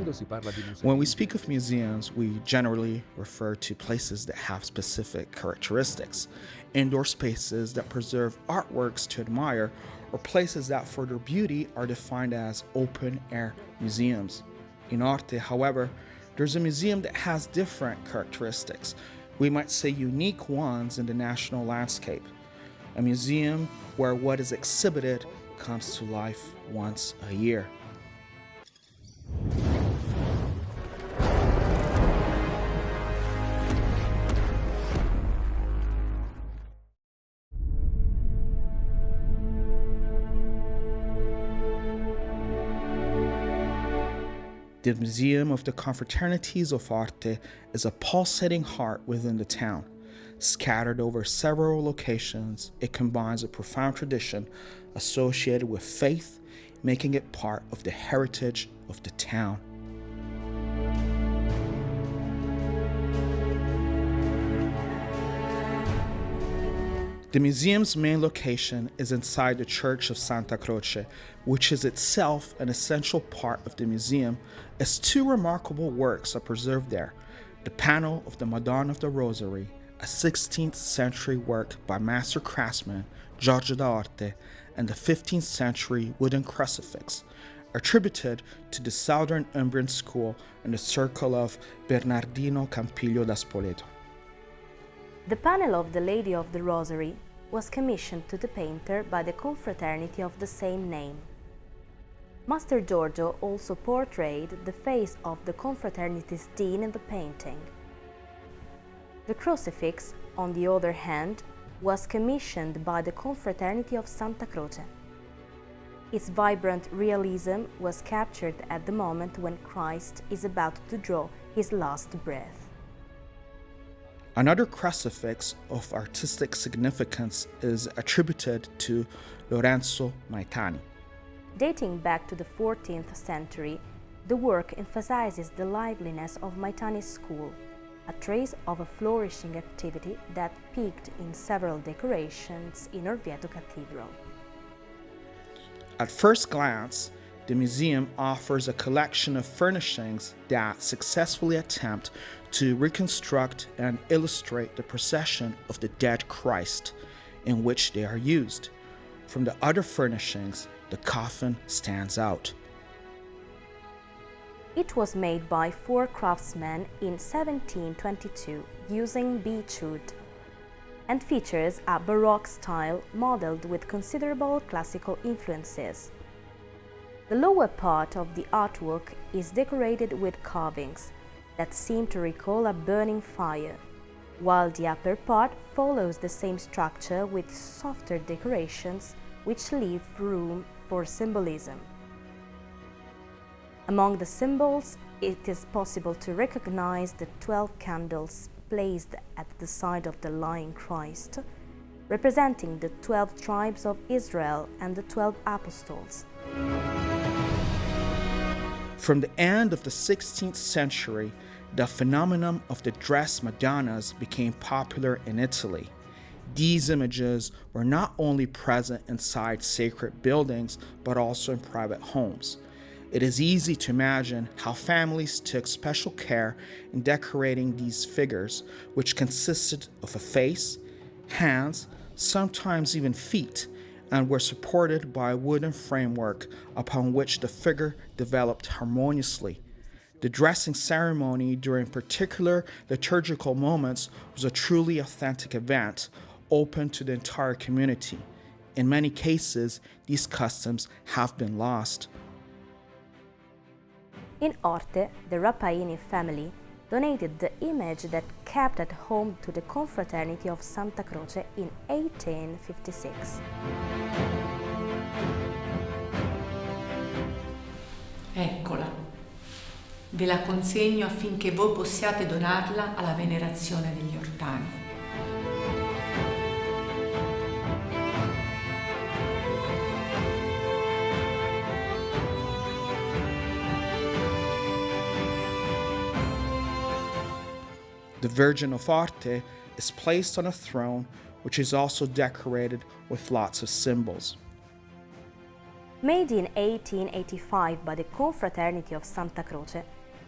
quando si parla di When we musei, speak of museums, we generally refer to places that have specific characteristics, indoor spaces that preserve artworks to admire, or places that, for their beauty, are defined as open air museums. In Orte, however, there's a museum that has different characteristics. We might say unique ones in the national landscape. A museum where what is exhibited comes to life once a year. The Museum of the Confraternities of Orte is a pulsating heart within the town. Scattered over several locations, it combines a profound tradition associated with faith, making it part of the heritage of the town. The museum's main location is inside the Church of Santa Croce, which is itself an essential part of the museum, as two remarkable works are preserved there: the panel of the Madonna of the Rosary, a 16th century work by master craftsman Giorgio da Orte, and the 15th century wooden crucifix, attributed to the Southern Umbrian school and the circle of Bernardino Campiglio da Spoleto. The panel of the Lady of the Rosary was commissioned to the painter by the confraternity of the same name. Master Giorgio also portrayed the face of the confraternity's dean in the painting. The crucifix, on the other hand, was commissioned by the confraternity of Santa Croce. Its vibrant realism was captured at the moment when Christ is about to draw his last breath. Another crucifix of artistic significance is attributed to Lorenzo Maitani. Dating back to the 14th century, the work emphasizes the liveliness of Maitani's school, a trace of a flourishing activity that peaked in several decorations in Orvieto Cathedral. At first glance, the museum offers a collection of furnishings that successfully attempt to reconstruct and illustrate the procession of the dead Christ in which they are used. From the other furnishings, the coffin stands out. It was made by 4 craftsmen in 1722 using beech wood, and features a Baroque style modeled with considerable classical influences. The lower part of the artwork is decorated with carvings that seem to recall a burning fire, while the upper part follows the same structure with softer decorations which leave room for symbolism. Among the symbols, it is possible to recognize the 12 candles placed at the side of the lying Christ, representing the 12 tribes of Israel and the 12 apostles. From the end of the 16th century, the phenomenon of the dressed Madonnas became popular in Italy. These images were not only present inside sacred buildings, but also in private homes. It is easy to imagine how families took special care in decorating these figures, which consisted of a face, hands, sometimes even feet, and were supported by a wooden framework upon which the figure developed harmoniously. The dressing ceremony during particular liturgical moments was a truly authentic event, open to the entire community. In many cases, these customs have been lost. In Orte, the Rappaini family donated the image that kept at home to the confraternity of Santa Croce in 1856. Eccola. Ve la consegno affinché voi possiate donarla alla venerazione degli ortani. The Virgin of Orte is placed on a throne which is also decorated with lots of symbols. Made in 1885 by the Confraternity of Santa Croce,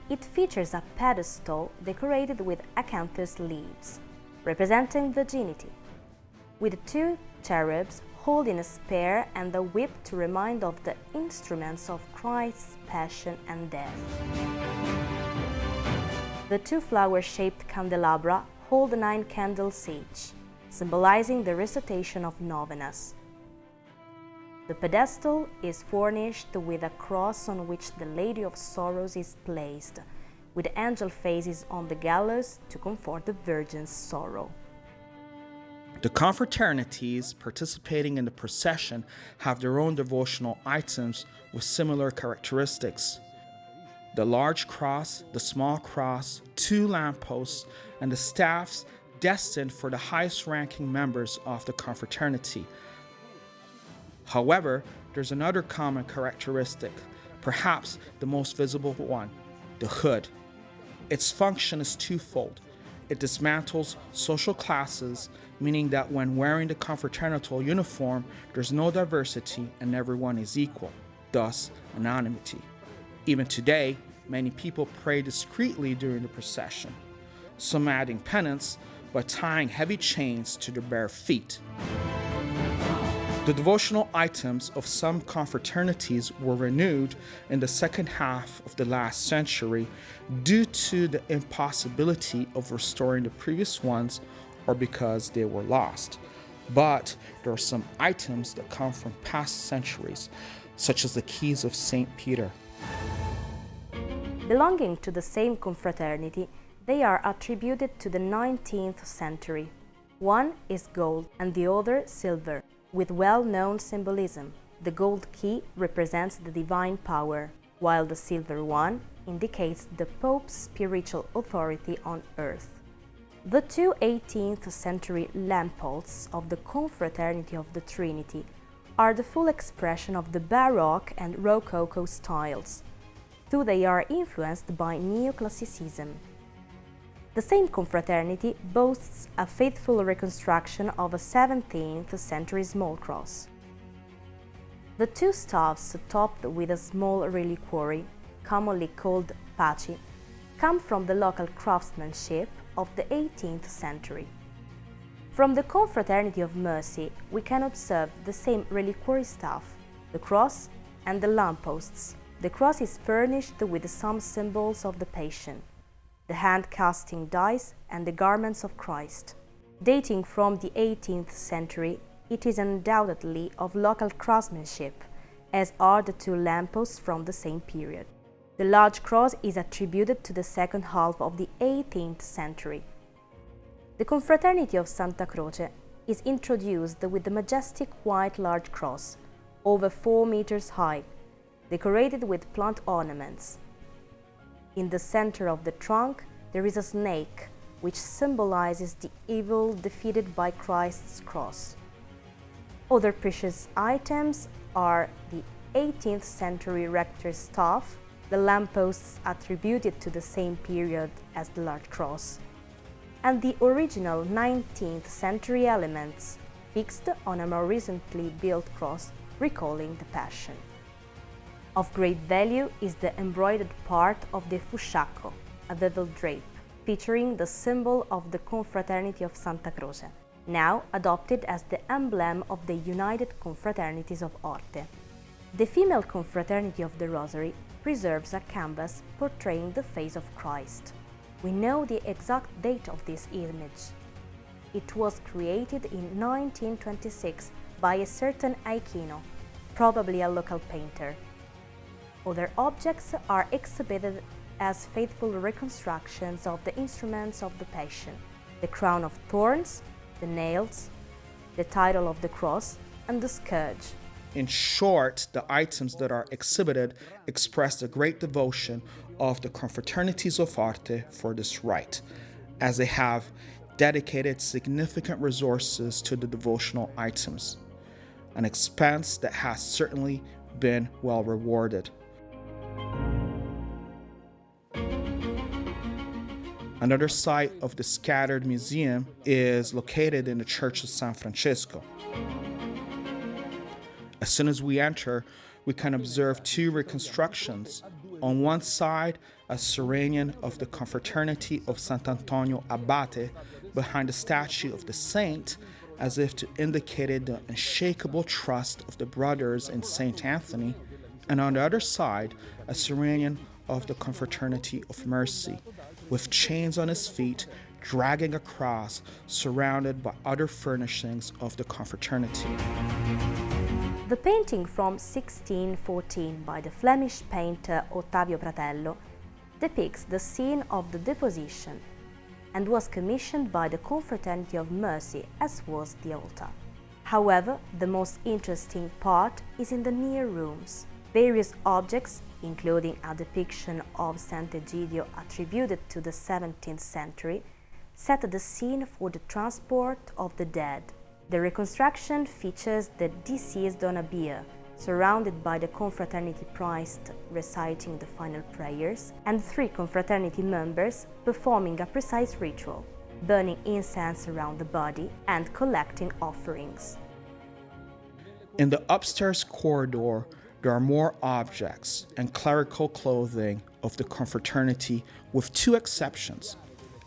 it features a pedestal decorated with acanthus leaves, representing virginity, with two cherubs holding a spear and a whip to remind of the instruments of Christ's passion and death. The two flower-shaped candelabra hold 9 candles each, symbolizing the recitation of novenas. The pedestal is furnished with a cross on which the Lady of Sorrows is placed, with angel faces on the gallows to comfort the Virgin's sorrow. The confraternities participating in the procession have their own devotional items with similar characteristics. The large cross, the small cross, 2 lampposts, and the staffs destined for the highest-ranking members of the confraternity. However, there's another common characteristic, perhaps the most visible one, the hood. Its function is twofold. It dismantles social classes, meaning that when wearing the confraternal uniform, there's no diversity and everyone is equal, thus anonymity. Even today, many people pray discreetly during the procession, some adding penance by tying heavy chains to their bare feet. The devotional items of some confraternities were renewed in the second half of the last century due to the impossibility of restoring the previous ones or because they were lost. But there are some items that come from past centuries, such as the keys of St. Peter. Belonging to the same confraternity, they are attributed to the 19th century. One is gold and the other silver, with well-known symbolism. The gold key represents the divine power, while the silver one indicates the Pope's spiritual authority on earth. The two 18th century lampposts of the Confraternity of the Trinity are the full expression of the Baroque and Rococo styles, though they are influenced by Neoclassicism. The same confraternity boasts a faithful reconstruction of a 17th century small cross. The two staffs topped with a small reliquary, commonly called paci, come from the local craftsmanship of the 18th century. From the Confraternity of Mercy, we can observe the same reliquary staff, the cross and the lampposts. The cross is furnished with some symbols of the Passion, the hand-casting dice and the garments of Christ. Dating from the 18th century, it is undoubtedly of local craftsmanship, as are the two lampposts from the same period. The large cross is attributed to the second half of the 18th century. The Confraternity of Santa Croce is introduced with the majestic white large cross, over 4 meters high, decorated with plant ornaments. In the center of the trunk, there is a snake, which symbolizes the evil defeated by Christ's cross. Other precious items are the 18th century rector's staff, the lampposts attributed to the same period as the large cross, and the original 19th century elements fixed on a more recently built cross recalling the Passion. Of great value is the embroidered part of the fusciacco, a bevel drape, featuring the symbol of the Confraternity of Santa Croce, now adopted as the emblem of the United Confraternities of Orte. The female Confraternity of the Rosary preserves a canvas portraying the face of Christ. We know the exact date of this image. It was created in 1926 by a certain Aichino, probably a local painter. Other objects are exhibited as faithful reconstructions of the instruments of the Passion, the crown of thorns, the nails, the title of the cross, and the scourge. In short, the items that are exhibited express the great devotion of the confraternities of Orte for this rite, as they have dedicated significant resources to the devotional items, an expense that has certainly been well rewarded. Another site of the scattered museum is located in the Church of San Francesco. As soon as we enter, we can observe two reconstructions. On one side, a Serenian of the Confraternity of Sant'Antonio Abate behind the statue of the saint, as if to indicate the unshakable trust of the brothers in Saint Anthony, and on the other side, a Serenian of the Confraternity of Mercy, with chains on his feet, dragging a cross, surrounded by other furnishings of the confraternity. The painting from 1614 by the Flemish painter Ottavio Pratello depicts the scene of the deposition and was commissioned by the Confraternity of Mercy, as was the altar. However, the most interesting part is in the near rooms. Various objects, including a depiction of Sant'Egidio attributed to the 17th century, set the scene for the transport of the dead. The reconstruction features the deceased on a bier, surrounded by the confraternity priest reciting the final prayers, and 3 confraternity members performing a precise ritual, burning incense around the body and collecting offerings. In the upstairs corridor, there are more objects and clerical clothing of the confraternity, with 2 exceptions: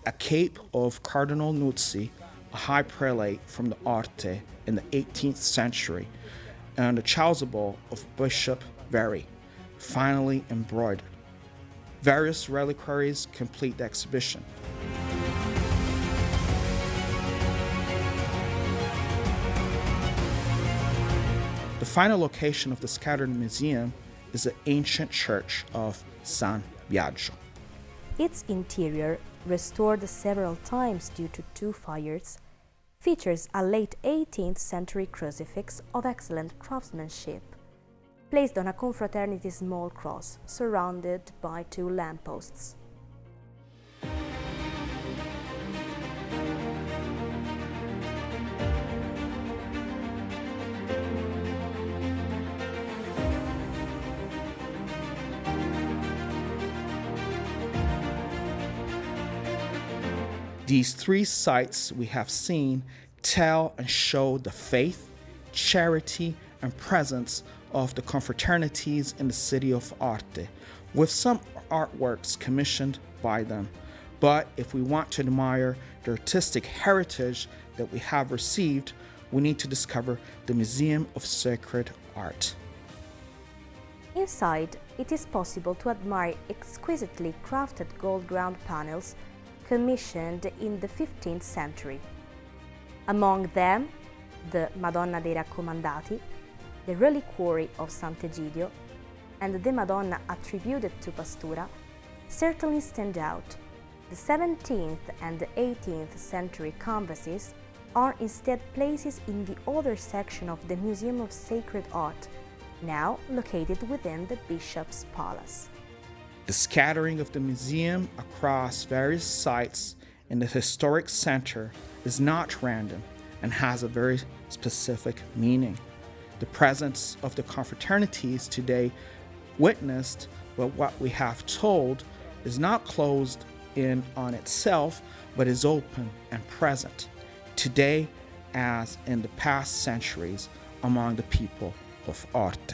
a cape of Cardinal Nuzzi, a high prelate from the Orte in the 18th century, and a chasuble of Bishop Very, finely embroidered. Various reliquaries complete the exhibition. The final location of the scattered museum is the ancient church of San Biagio. Its interior, restored several times due to 2 fires, features a late 18th century crucifix of excellent craftsmanship, placed on a confraternity small cross surrounded by 2 lampposts. These 3 sites we have seen tell and show the faith, charity, and presence of the confraternities in the city of Orte, with some artworks commissioned by them. But if we want to admire the artistic heritage that we have received, we need to discover the Museum of Sacred Art. Inside, it is possible to admire exquisitely crafted gold ground panels commissioned in the 15th century. Among them, the Madonna dei Raccomandati, the Reliquary of Sant'Egidio, and the Madonna attributed to Pastura certainly stand out. The 17th and the 18th century canvases are instead places in the other section of the Museum of Sacred Art, now located within the Bishop's Palace. The scattering of the museum across various sites in the historic center is not random and has a very specific meaning. The presence of the confraternities today witnessed by what we have told is not closed in on itself, but is open and present, today as in the past centuries, among the people of Orte.